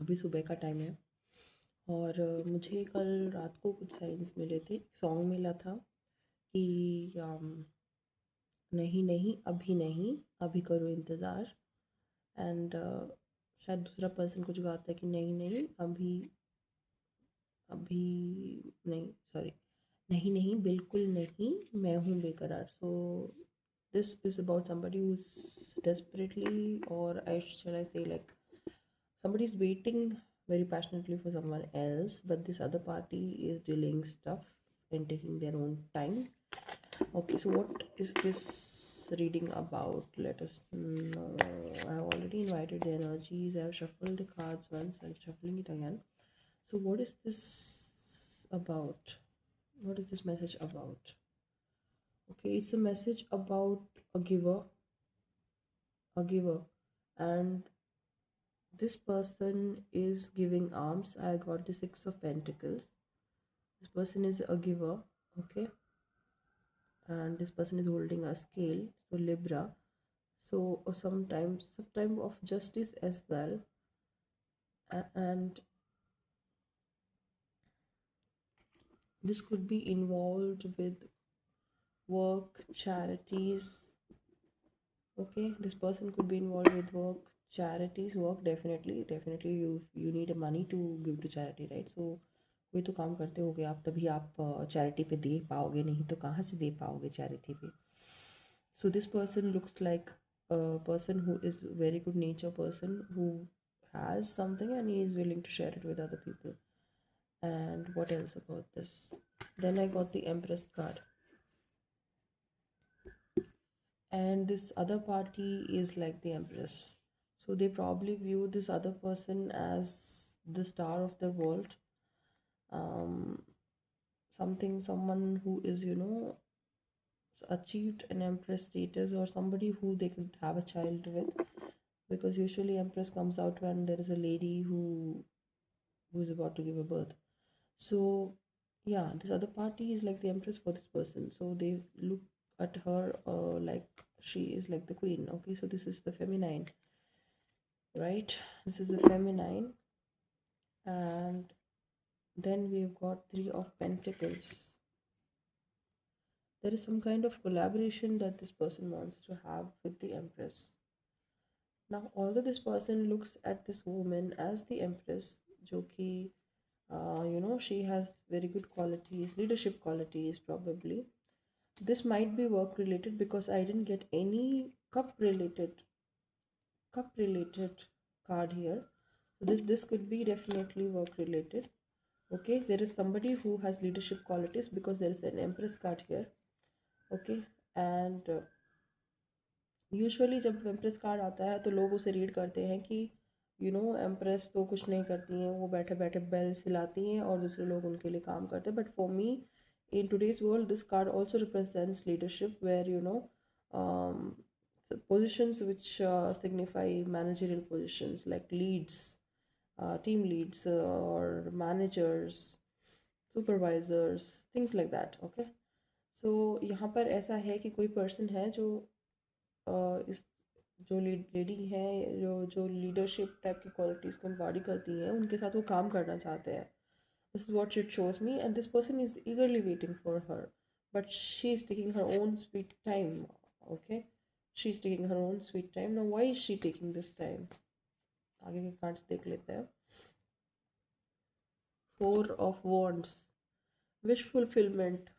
अभी सुबह का टाइम है और मुझे कल रात को कुछ साइंस मिले थे, सॉन्ग मिला था कि नहीं नहीं अभी नहीं, अभी करो इंतज़ार। एंड शायद दूसरा पर्सन कुछ गाता है कि नहीं नहीं अभी, अभी नहीं, सॉरी, नहीं नहीं बिल्कुल नहीं, मैं हूँ बेकरार। So this is about somebody who's desperately, or I shall I say, like, somebody is waiting very passionately for someone else, but this other party is delaying stuff and taking their own time. Okay, so what is this reading about? Let us know. I have already invited the energies. I have shuffled the cards once and shuffling it again. So what is this about? What is this message about? Okay, it's a message about a giver, a giver, and this person is giving alms. I got the Six of Pentacles. This person is a giver, okay, and this person is holding a scale, so Libra. So sometimes some type of justice as well. And this could be involved with work, charities. Okay, this person could be involved with work, charities. Work, definitely you need money to give to charity, right? So कोई तो काम करते होगे आप, तभी आप charity पे दे पाओगे, नहीं तो कहाँ से दे पाओगे चैरिटी पे। So this person looks like a person who is very good nature person, who has something and he is willing to share it with other people. And what else about this? Then I got the Empress card, and this other party is like the Empress. So they probably view this other person as the star of the world. Um, someone who is, achieved an Empress status, or somebody who they could have a child with, because usually Empress comes out when there is a lady who is about to give a birth. So yeah, this other party is like the Empress for this person. So they look at her like she is like the queen. Okay, so this is the feminine, right? This is the feminine. And then we've got Three of Pentacles. There is some kind of collaboration that this person wants to have with the Empress. Now, although this person looks at this woman as the Empress, jo ki, she has very good qualities, leadership qualities probably. This might be work related because I didn't get any cup related card here. So this could be definitely work related. Okay, there is somebody who has leadership qualities because there is an Empress card here. Okay, and usually जब empress card आता है तो लोग उसे read करते हैं कि empress तो कुछ नहीं करती हैं, वो बैठे बैठे बेल्स हिलाती हैं और दूसरे लोग उनके लिए काम करते हैं। But for me, in today's world, this card also represents leadership, where positions which signify managerial positions like leads, team leads, or managers, supervisors, things like that. Okay, so यहाँ पर ऐसा है कि कोई पर्सन है जो इस जो लेडी है, जो जो लीडरशिप टाइप की क्वालिटीज़ को एम्बॉडी करती हैं, उनके साथ वो काम करना चाहते हैं। This is what it shows me, and this person is ईगरली waiting for her, but she is taking her own sweet time. Okay, she is taking her own sweet time. Now why is she taking this time? आगे के cards देख लेते हैं। Four of wands, wish fulfilment,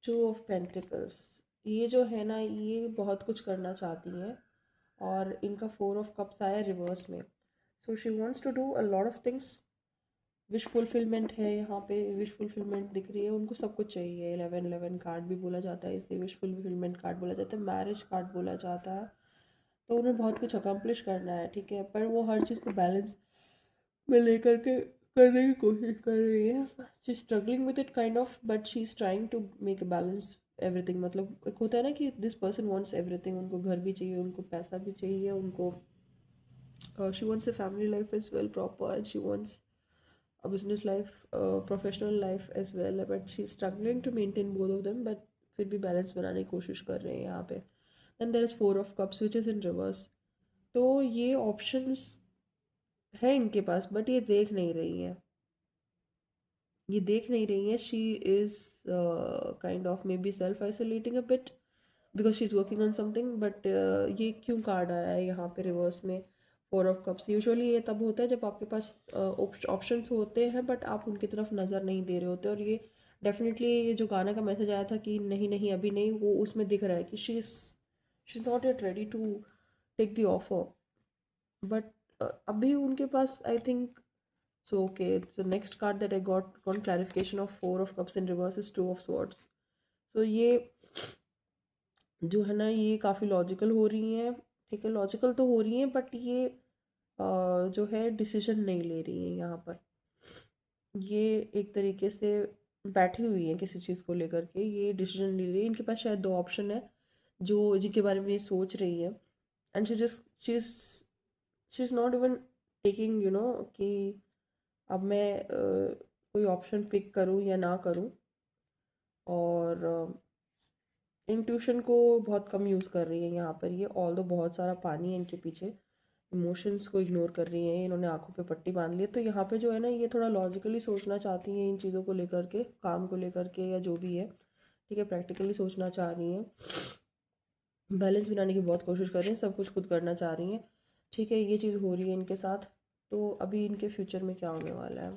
two of pentacles. ये जो है ना, ये बहुत कुछ करना चाहती हैं, और इनका फोर ऑफ कप्स आया रिवर्स में। So she wants to do a lot of things. Wish fulfilment है यहाँ पे, विश फुलफिलमेंट दिख रही है, उनको सब कुछ चाहिए। 1111 कार्ड भी बोला जाता है, इसे विश फुलफिलमेंट कार्ड बोला जाता है, मैरिज कार्ड बोला जाता है। तो उन्हें बहुत कुछ अकम्प्लिश करना है, ठीक है, पर वो हर चीज़ को बैलेंस में लेकर के करने की कोशिश कर रही है। She struggling with it kind of, but she is trying to make a balance everything. मतलब एक होता है ना कि दिस पर्सन वांट्स एवरीथिंग, उनको घर भी चाहिए, उनको पैसा भी चाहिए, उनको she wants a family life as well proper, and she wants a business life, professional life as well, but she's struggling to maintain both of them, but फिर भी बैलेंस बनाने की कोशिश कर रहे हैं यहाँ पे। then there is four of cups which is in reverse, तो ये ऑप्शंस है इनके पास, बट ये देख नहीं रही है, ये देख नहीं रही है. She is kind of may be self isolating a bit because she is working on something. But ये क्यों कार्ड आया है यहाँ पे रिवर्स में? 4 ऑफ कप्स. यूजुअली ये तब होता है जब आपके पास ऑप्शंस होते हैं बट आप उनकी तरफ नज़र नहीं दे रहे होते. और ये डेफिनेटली ये जो गाना का मैसेज आया था कि नहीं नहीं अभी नहीं, वो उसमें दिख रहा है कि she is not yet ready to take the offer. But अभी उनके पास I think. So okay, the next card that I got on clarification of 4 of cups in reverse is 2 of swords. So ये जो है ना ये काफ़ी logical हो रही हैं. ठीक है, लॉजिकल तो हो रही हैं बट ये जो है डिसीजन नहीं ले रही हैं यहाँ पर. ये एक तरीके से बैठी हुई हैं किसी चीज़ को लेकर के, ये डिसीजन नहीं ले रही. इनके पास शायद 2 ऑप्शन है जो जिनके बारे में ये सोच रही है. And she is not even taking कि अब मैं कोई ऑप्शन पिक करूँ या ना करूँ. और इंट्यूशन को बहुत कम यूज़ कर रही है यहाँ पर ये. ऑल दो बहुत सारा पानी है इनके पीछे, इमोशंस को इग्नोर कर रही हैं. इन्होंने आंखों पे पट्टी बांध ली है. तो यहाँ पे जो है ना ये थोड़ा लॉजिकली सोचना चाहती हैं इन चीज़ों को लेकर के, काम को लेकर के या जो भी है. ठीक है, प्रैक्टिकली सोचना चाह रही हैं, बैलेंस बनाने की बहुत कोशिश कर रही हैं, सब कुछ खुद करना चाह रही हैं. ठीक है, ये चीज़ हो रही है इनके साथ. तो अभी इनके फ्यूचर में क्या होने वाला है,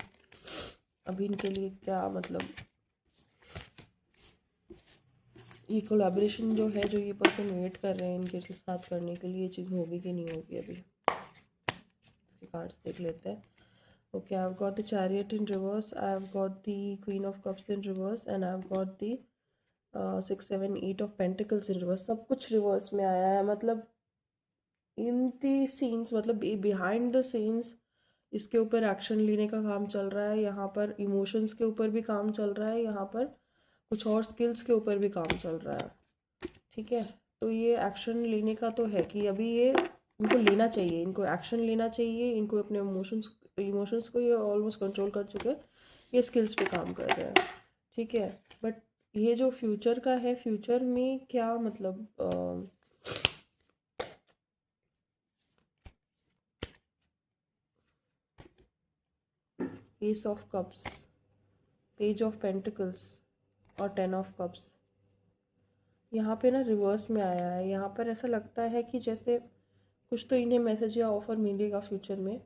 अभी इनके लिए क्या मतलब ये कोलैबोरेशन जो है, जो ये पर्सन वेट कर रहे हैं इनके साथ करने के लिए, ये चीज़ होगी कि नहीं होगी. अभी इसके कार्ड्स देख लेते हैं. Okay, I have got the chariot in reverse, I have got the queen of cups in reverse and I have got the 6 7 8 of pentacles in reverse. सब कुछ रिवर्स में आया है. मतलब इन दी सीन्स, मतलब बिहाइंड द सीन्स इसके ऊपर action लेने का काम चल रहा है. यहाँ पर इमोशंस के ऊपर भी काम चल रहा है, यहाँ पर कुछ और स्किल्स के ऊपर भी काम चल रहा है. ठीक है, तो ये एक्शन लेने का तो है कि अभी ये इनको लेना चाहिए, इनको एक्शन लेना चाहिए. इनको अपने इमोशंस को ये ऑलमोस्ट कंट्रोल कर चुके हैं, ये स्किल्स पे काम कर रहे हैं. ठीक है, बट ये जो फ्यूचर का है, फ्यूचर में क्या मतलब S of cups, page of pentacles और 10 ऑफ कप्स यहाँ पे ना रिवर्स में आया है. यहाँ पर ऐसा लगता है कि जैसे कुछ तो इन्हें मैसेज या ऑफ़र मिलेगा फ्यूचर में.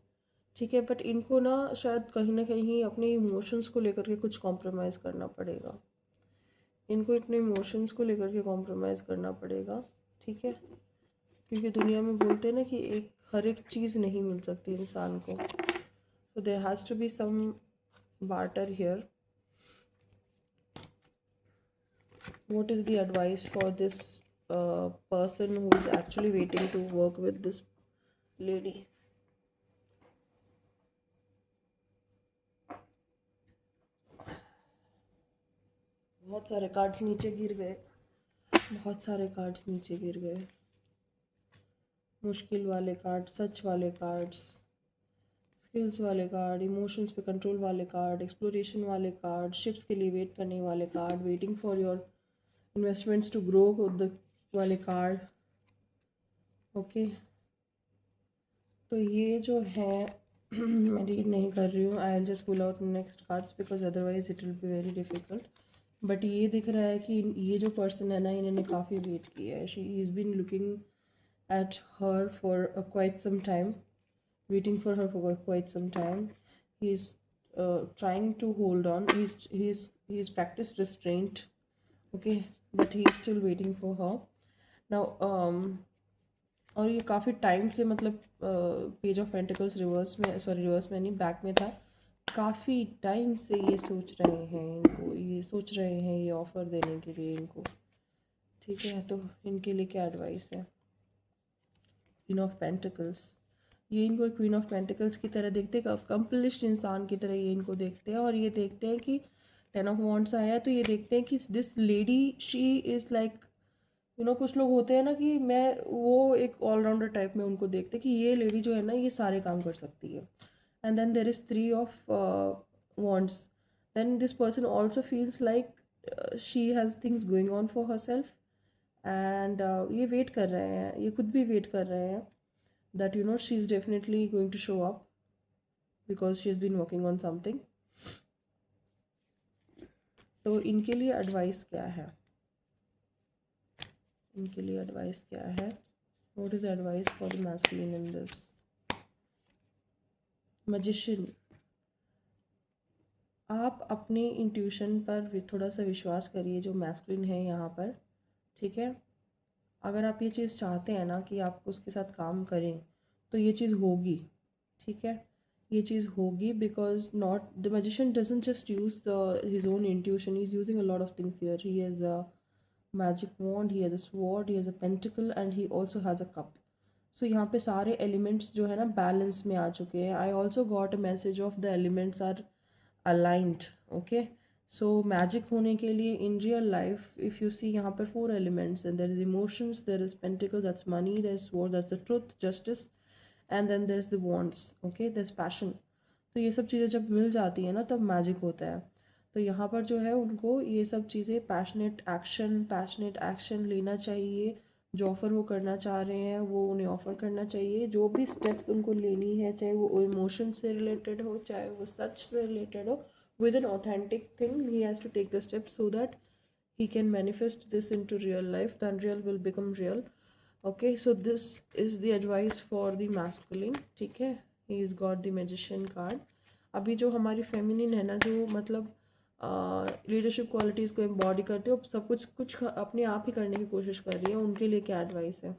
ठीक है, बट इनको ना शायद कहीं ना कहीं अपने इमोशंस को लेकर के कुछ कॉम्प्रोमाइज़ करना पड़ेगा. इनको अपने इमोशंस को लेकर के कॉम्प्रोमाइज़ करना पड़ेगा. ठीक है, क्योंकि दुनिया में बोलते हैं ना कि हर एक चीज़ नहीं मिल सकती इंसान को. So there has to be some barter here. What is the advice for this person who is actually waiting to work with this lady? बहुत सारे कार्ड्स नीचे गिर गए, बहुत सारे कार्ड्स नीचे गिर गए. मुश्किल वाले कार्ड, सच वाले कार्ड्स, स्किल्स वाले कार्ड, इमोशंस पे कंट्रोल वाले कार्ड, एक्सप्लोरेशन वाले कार्ड, शिप्स के लिए वेट करने वाले card, waiting for your investments to grow वाले कार्ड. ओके, तो ये जो है मैं रीड नहीं कर रही हूँ. I will just pull out next cards because otherwise it will be very difficult. But ये दिख रहा है कि ये जो पर्सन है ना, इन्होंने काफ़ी वेट किया है. She is been looking at her for quite some time, waiting for her for quite some time. He's trying to hold on. He's practiced restraint. Okay, but he's still waiting for her now. और ये काफ़ी time से मतलब page of pentacles reverse में, sorry reverse में नहीं, back में था. काफ़ी टाइम से ये सोच रहे हैं, इनको ये सोच रहे हैं ये ऑफ़र देने के लिए इनको. ठीक है, तो इनके लिए क्या एडवाइस है? क्वीन ऑफ पेंटिकल्स, ये इनको क्वीन ऑफ पेंटिकल्स की तरह देखते हैं, अकम्पलिश्ड इंसान की तरह ये इनको देखते हैं. और ये देखते हैं कि 10 ऑफ वॉन्ड्स आया है, तो ये देखते हैं कि this lady she is like कुछ लोग होते हैं ना कि मैं वो एक ऑलराउंडर टाइप में उनको देखते हैं कि ये लेडी जो है ना ये सारे काम कर सकती है. And then there is 3 of wands. Then this person also feels like she has things going on for herself. And ये वेट कर रहे हैं, ये खुद भी वेट कर रहे हैं. that she's definitely going to show up because she's been working on something. तो इनके लिए एडवाइस क्या है, इनके लिए एडवाइस क्या है, what is advice for the masculine in this? Magician, आप अपने इंट्यूशन पर थोड़ा सा विश्वास करिए जो मैस्कुलिन है यहाँ पर, ठीक है। अगर आप ये चीज़ चाहते हैं ना कि आप उसके साथ काम करें तो ये चीज़ होगी, ठीक है, ये चीज़ होगी। Because not the magician doesn't just use his own intuition, he is using a lot of things here. He has a magic wand, he has a sword, he has a pentacle and he also has a cup. So यहाँ पे सारे elements जो है ना balance में आ चुके हैं। I also got a message of the elements are aligned, okay. So magic होने के लिए in real life if you see यहाँ पर 4 elements and there is emotions, there is pentacle that's money, there is sword that's the truth justice, and then there is the wants, okay, there is passion. तो ये सब चीज़ें जब मिल जाती हैं ना तब मैजिक होता है। तो यहाँ पर जो है उनको ये सब चीज़ें पैशनेट एक्शन लेना चाहिए। जो ऑफ़र वो करना चाह रहे हैं वो उन्हें ऑफ़र करना चाहिए। जो भी स्टेप्स उनको लेनी है, चाहे वो इमोशन से रिलेटेड हो, चाहे वो सच से रिलेटेड हो, with an authentic thing he has to take the step so that he can manifest this into real life. The unreal will become real. Okay, so this is the advice for the masculine, ठीक है। he is got the magician card। अभी जो हमारी feminine है ना, जो मतलब leadership qualities को एम्बॉडी करते हो, सब कुछ अपने आप ही करने की कोशिश कर रही है, उनके लिए क्या एडवाइस है?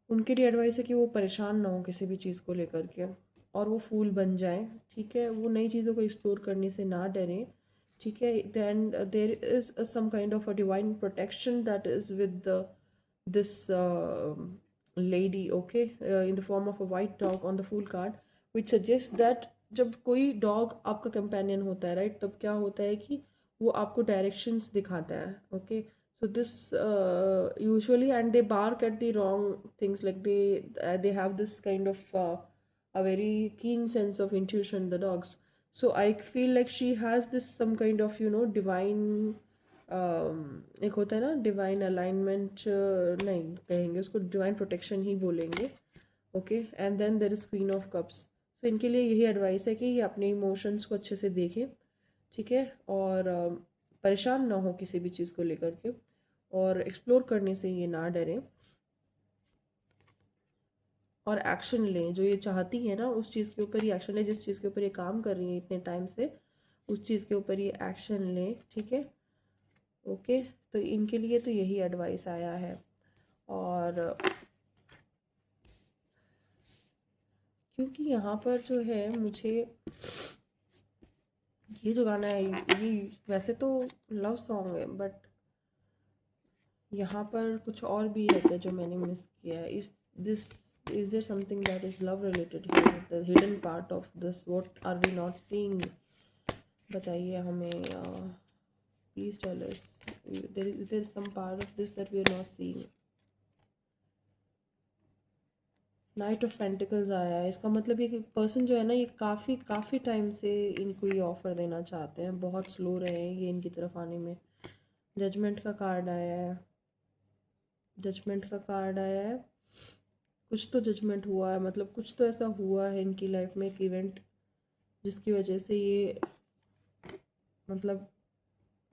उनके लिए एडवाइस है कि वो परेशान ना हो किसी भी चीज़ को लेकर के और वो फूल बन जाए, ठीक है। वो नई चीज़ों को एक्सप्लोर करने से ना डरें, ठीक है। Then there is some kind of a divine protection that is with this lady, okay, in the form of a white dog on the fool card, which suggests that जब कोई डॉग आपका companion होता है, right, तब क्या होता है कि वो आपको डायरेक्शंस दिखाता है, okay. so this usually, and they bark at the wrong things, like they have this kind of a very keen sense of intuition, the dogs. So I feel like she has this some kind of divine एक होता है ना divine alignment, नहीं कहेंगे उसको, divine protection ही बोलेंगे, okay. And then there is queen of cups. तो इनके लिए यही एडवाइस है कि ये अपने इमोशंस को अच्छे से देखें, ठीक है, और परेशान ना हो किसी भी चीज़ को लेकर के, और एक्सप्लोर करने से ये ना डरें और एक्शन लें। जो ये चाहती है ना उस चीज़ के ऊपर ही एक्शन लें, जिस चीज़ के ऊपर ये काम कर रही है इतने टाइम से, उस चीज़ के ऊपर ये एक्शन लें, ठीक है, ओके। तो इनके लिए तो यही एडवाइस आया है। और क्योंकि यहाँ पर जो है मुझे ये जो गाना है, ये वैसे तो लव सॉन्ग है, बट यहाँ पर कुछ और भी है क्या जो मैंने मिस किया है? Is there something that is love related here, the hidden part of this, what are we not seeing? बताइए हमें, please tell us, there is some part of this that we are not seeing. Knight of pentacles आया है, इसका मतलब ये person जो है ना, ये काफ़ी टाइम से इनको ये ऑफ़र देना चाहते हैं, बहुत स्लो रहे हैं ये इनकी तरफ आने में। जजमेंट का कार्ड आया है, जजमेंट का कार्ड आया है। कुछ तो जजमेंट हुआ है, मतलब कुछ तो ऐसा हुआ है इनकी लाइफ में, एक इवेंट जिसकी वजह से ये मतलब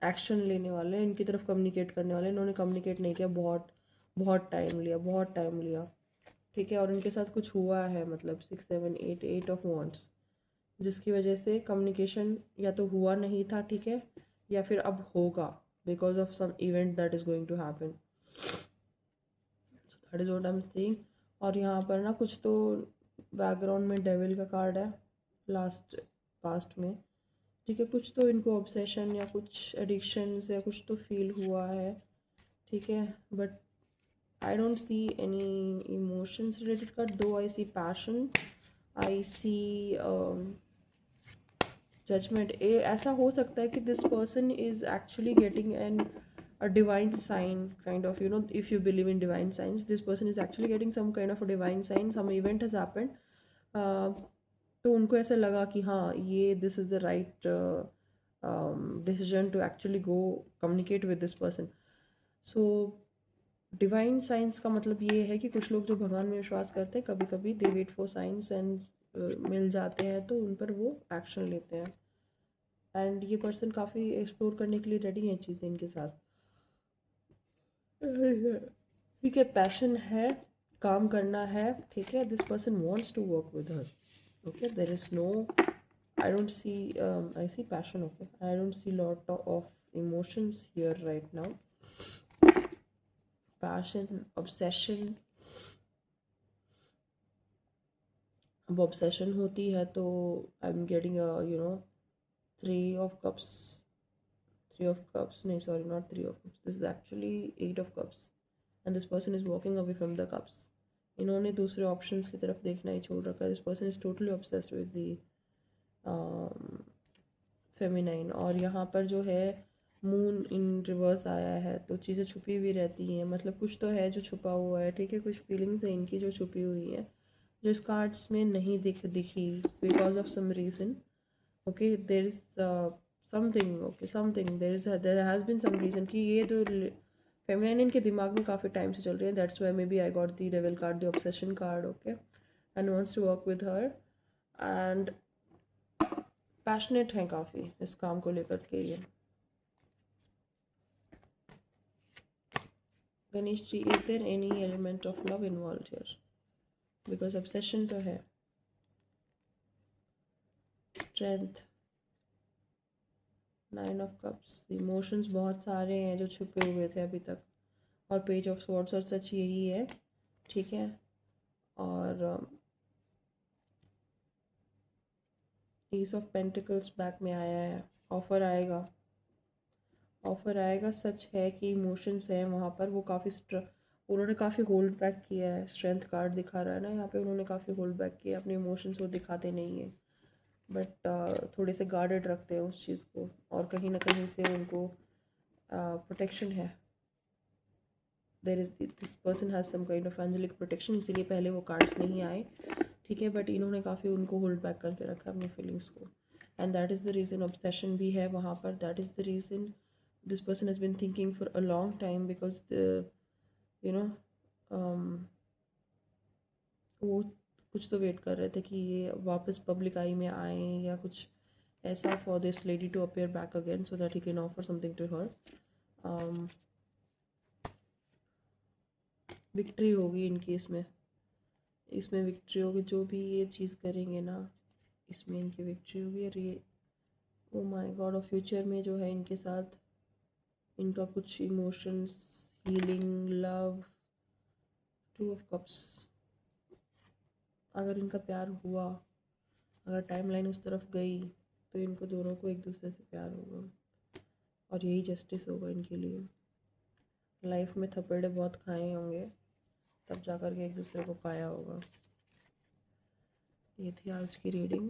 एक्शन लेने वाले हैं, इनकी तरफ कम्युनिकेट करने वाले हैं। इन्होंने कम्युनिकेट नहीं किया, बहुत बहुत टाइम लिया, बहुत टाइम लिया, ठीक है। और इनके साथ कुछ हुआ है, मतलब 6 7 8 8 ऑफ वॉन्ट्स, जिसकी वजह से कम्युनिकेशन या तो हुआ नहीं था, ठीक है, या फिर अब होगा because of some event that is going to happen. So that is what I am seeing. और यहाँ पर ना कुछ तो बैकग्राउंड में डेविल का कार्ड है पास्ट में, ठीक है। कुछ तो इनको ऑब्सेशन या कुछ एडिक्शंस या कुछ तो फील हुआ है, ठीक है। But I don't see any emotions related card, though I see passion, I see judgment। ऐसा हो सकता है कि this person is actually getting a divine sign, kind of, if you believe in divine signs, this person is actually getting some kind of a divine sign, some event has happened, तो उनको ऐसा लगा कि हाँ ये this is the right decision to actually go communicate with this person। So divine science का मतलब ये है कि कुछ लोग जो भगवान में विश्वास करते हैं कभी कभी दे वेट फॉर साइंस एंड मिल जाते हैं तो उन पर वो एक्शन लेते हैं, एंड ये पर्सन काफ़ी एक्सप्लोर करने के लिए रेडी है चीज़ें इनके साथ। ठीक है, पैशन है, काम करना है, ठीक है, this person wants to work with her, okay, there is no, I don't see, I see passion, okay, I don't see lot of emotions here right now. Passion, obsession, अब ऑब्सेशन होती है तो I am getting you know three of cups, three of cups नहीं, sorry, not three of cups, this is actually eight of cups and this person is walking away from the cups. इन्होंने दूसरे options की तरफ देखना ही छोड़ रखा है। This person is totally obsessed with the feminine, और यहाँ पर जो है मून इन रिवर्स आया है तो चीज़ें छुपी हुई रहती हैं, मतलब कुछ तो है जो छुपा हुआ है, ठीक है, कुछ फीलिंग्स हैं इनकी जो छुपी हुई हैं जो इस कार्ड्स में नहीं दिखी because of some reason, okay, there is something, okay, something, there has been some reason कि ये जो फेमिनाइन इनके दिमाग में काफ़ी टाइम से चल रही है, that's why may be I got the devil card, the obsession card, okay, and wants to work with her and passionate हैं काफ़ी इस काम को लेकर के ये। Ganesh ji, is there any element of love involve here, because obsession तो है। Strength, nine of cups, emotions बहुत सारे हैं जो छुपे हुए थे अभी तक, और पेज ऑफ स्वॉर्ड्स और सच यही है, ठीक है, और एस ऑफ पेंटिकल्स बैक में आया है, ऑफ़र आएगा, ऑफ़र आएगा, सच है कि इमोशंस हैं वहाँ पर, वो काफ़ी उन्होंने काफ़ी होल्ड बैक किया है, स्ट्रेंथ कार्ड दिखा रहा है ना यहाँ पे, उन्होंने काफ़ी होल्ड बैक किया अपने इमोशंस, वो दिखाते नहीं हैं, बट थोड़े से गार्डेड रखते हैं उस चीज़ को, और कहीं ना कहीं से उनको प्रोटेक्शन है, there is this person has some kind of angelic protection, इसीलिए पहले वो कार्ड्स नहीं आए, ठीक है, बट इन्होंने काफ़ी उनको होल्ड बैक करके रखा है अपनी फीलिंग्स को, and that is the reason obsession भी है वहाँ पर, that is the reason this person has been thinking for a long time, because the you know वो कुछ तो वेट कर रहे थे कि ये वापस पब्लिक आई में आए या कुछ ऐसा, for this lady to appear back again so that he can offer something to her. Victory होगी इनकी इसमें, इसमें विक्ट्री होगी, जो भी ये चीज़ करेंगे ना इसमें इनकी विक्ट्री होगी, और ये ओ माय गॉड, और फ्यूचर में जो है इनके साथ इनका कुछ emotions, healing, love, two of cups, अगर इनका प्यार हुआ, अगर टाइमलाइन उस तरफ गई तो इनको दोनों को एक दूसरे से प्यार होगा, और यही जस्टिस होगा इनके लिए। लाइफ में थपेड़े बहुत खाए होंगे तब जा कर के एक दूसरे को पाया होगा। ये थी आज की रीडिंग।